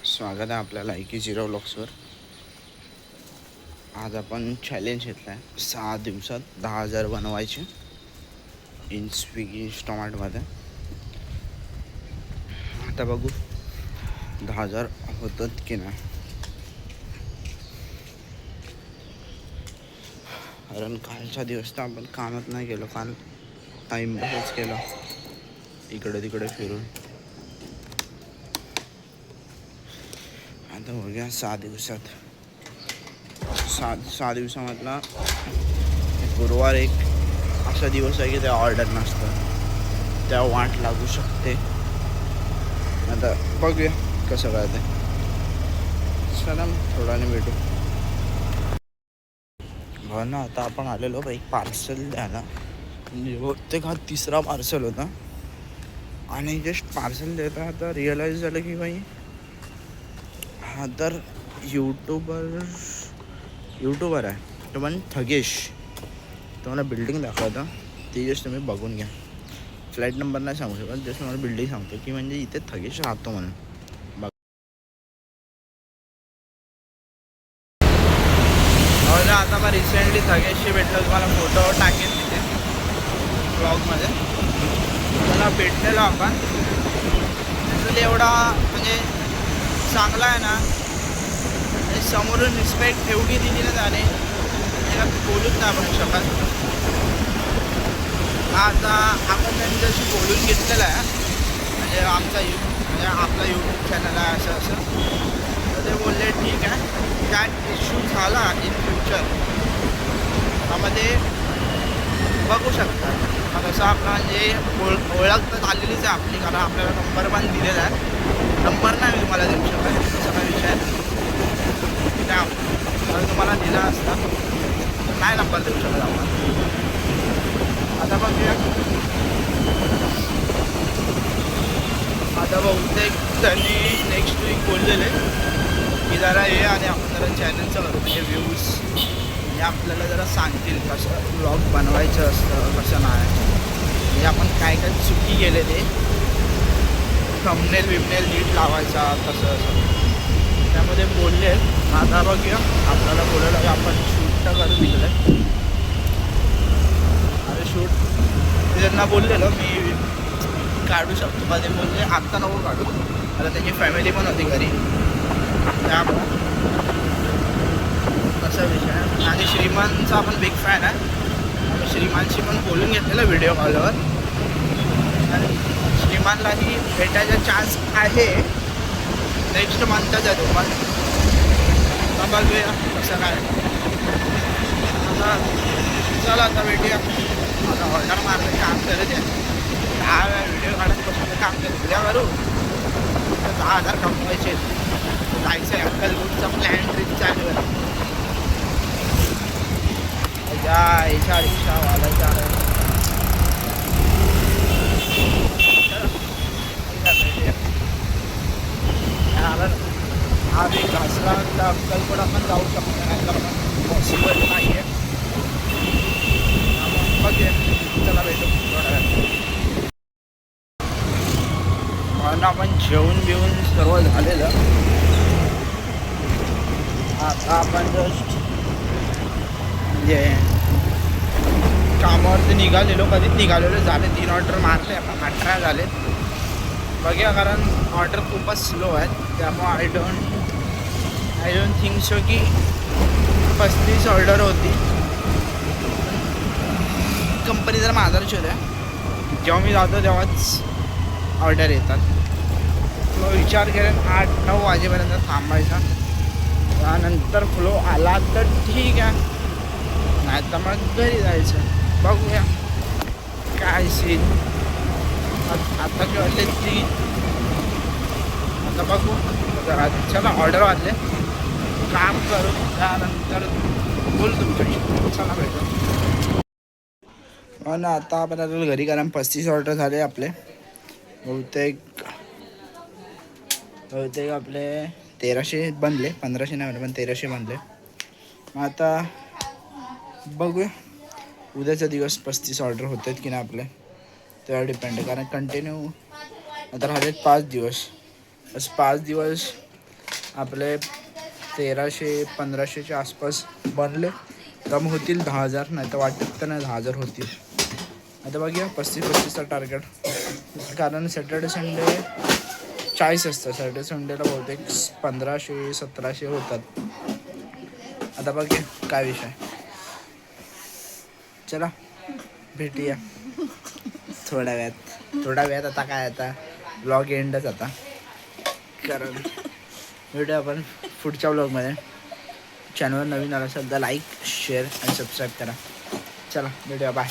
स्वागत आहे आपल्या लायकी झिरो व्लॉग्सवर. आज आपण चॅलेंज घेतला आहे 6 दिवसात 10,000 बनवायचे इन स्विगी इंस्टॉमार्टमध्ये. आता बघू 10,000 होतात की नाही. कारण कालच्या दिवस तर आपण कामच नाही केलं. काल टाईमपासच केला इकडे तिकडे फिरून. आता बघूया 6 दिवसात. 6 दिवसामधला गुरुवार एक असा दिवस आहे की त्या ऑर्डर नसतं, त्या वाट लागू शकते. आता बघूया कसं काय ते. चला थोड्याने भेटू. हो ना, आता आपण आलेलो बाई पार्सल द्यायला. ते हा तिसरा पार्सल होता आणि जस्ट पार्सल देता आता रिअलाईज झालं की बाई हा तर यूट्यूबर आहे तो, पण थगेश. तो मला बिल्डिंग दाखवता, ती जस्ट तुम्ही बघून घ्या. फ्लॅट नंबर नाही सांगू शकत, जस्ट मला बिल्डिंग सांगतो की म्हणजे इथे थगेश राहतो म्हणून. हो ना, आता मग रिसेंटली थगेशशी भेटलो. तुम्हाला फोटो टाकेन तिथे ब्लॉगमध्ये. त्याला भेटलेलो आपण. त्याचं एवढा म्हणजे चांगला आहे ना, समोरून रिस्पेक्ट एवढी दिली ना त्याने, त्याला बोलूच नाही आपण शकत. आता आपण त्यांच्याशी बोलून घेतलेलं आहे, म्हणजे आपला यूट्यूब चॅनल आहे असं असं. तर ते बोलले ठीक आहे, काय इश्यू झाला इन फ्युचर त्यामध्ये बघू शकतात. मग असं आपलं म्हणजे ओळख तर झालेलीच आहे आपली, कारण आपल्याला नंबर पण दिलेला आहे. नंबर नाही मी तुम्हाला देऊ शकत, तसा काही विषय त्या तुम्हाला दिला असता नाही नंबर देऊ शकत आपण. आता बघूया. आता बहुतेक त्यांनी नेक्स्ट वीक बोललेले की जरा ये आणि आपण जरा चॅनलचं करू, म्हणजे व्ह्यूज हे आपल्याला जरा सांगतील कसं व्लॉग बनवायचं असतं कसं नाही, म्हणजे आपण काय काय चुकी केले ते थंबनेल बिमनेल नीट लावायचा कसं असं त्यामध्ये बोलले. आता बघूया, आपल्याला बोलायला आपण शूट तर करू तिकडे. आणि शूट ते त्यांना बोललेलं मी काढू शकतो का, ते बोलले आत्ता नको काढू, आता त्याची फॅमिली पण होती घरी, त्यामुळं असा विषय. आणि श्रीमानचा आपण बिग फॅन आहे. आम्ही श्रीमानशी पण बोलून घेतलेलं व्हिडिओ कॉलवर, आणि श्रीमानलाही भेटायचा चान्स आहे नेक्स्ट मंथच आहे तो पण. बघूया कसं काय. आता चला आता भेटूया. आता ऑर्डर मारलं काम करत आहे, 10 वेळा व्हिडिओ काढत बसून काम करत उद्या करू. 10,000 कमवायचे. जायचं आहे अक्कलकोटचा प्लॅन ट्रिप चालू आहे. याच्या रिक्षा वालायचा हा एक घासला अक्कलकोट आपण जाऊ शकतो, नाही तर पॉसिबल नाही आहे. बघूया, चला भेटू थोड्या वेळ. आपण जेवून बिवून सर्व झालेलं. आता आपण जस्ट म्हणजे कामावरती निघालेलो, कधीच निघालेलो. झाले 3 ऑर्डर मारले आपण, 18 झाले. बघूया, कारण ऑर्डर खूपच स्लो आहेत, त्यामुळे आय डोंट थिंक सो की 35 ऑर्डर होती. कंपनी जर माझाच होत्या, जेव्हा मी जातो तेव्हाच ऑर्डर येतात. मग विचार करेन 8-9 वाजेपर्यंत थांबायचा, त्यानंतर फ्लो आला तर ठीक आहे, नाही तर मग घरी जायचं. बघूया काय सीन. आता किंवा 3 आता बघू. चला ऑर्डर वाजले, काम करू, त्यानंतर बोल तुमच्याशी. चला भेटू. हो ना, आता आपण घरी, कारण 35 ऑर्डर झाले आपले. बहुतेक आपले 1300 बनले, 1500 नाही म्हणले पण 1300 बनले. मग आता बघूया उद्याचा दिवस 35 ऑर्डर होत आहेत की नाही आपले, त्यावर डिपेंड आहे. कारण कंटिन्यू आता राहिलेत 5 दिवस, बस 5 दिवस आपले 1300-1500च्या आसपास बनले तर मग होतील 10,000. नाही तर वाटत तर नाही 10,000 होतील. आता बघूया 35-35चा टार्गेट. कारण सॅटर्डे संडे 40 असतं. सॅटर्डे संडेला बहुतेक 1500-1700 होतात. आता बघूया काय विषय. चला भेटूया थोड्या वेळात. आता काय आता ब्लॉग एंडच आता. कारण भेटूया आपण पुढच्या ब्लॉगमध्ये. चॅनलवर नवीन आला असेल तर लाईक शेअर आणि सबस्क्राईब करा. चला भेटूया बाय.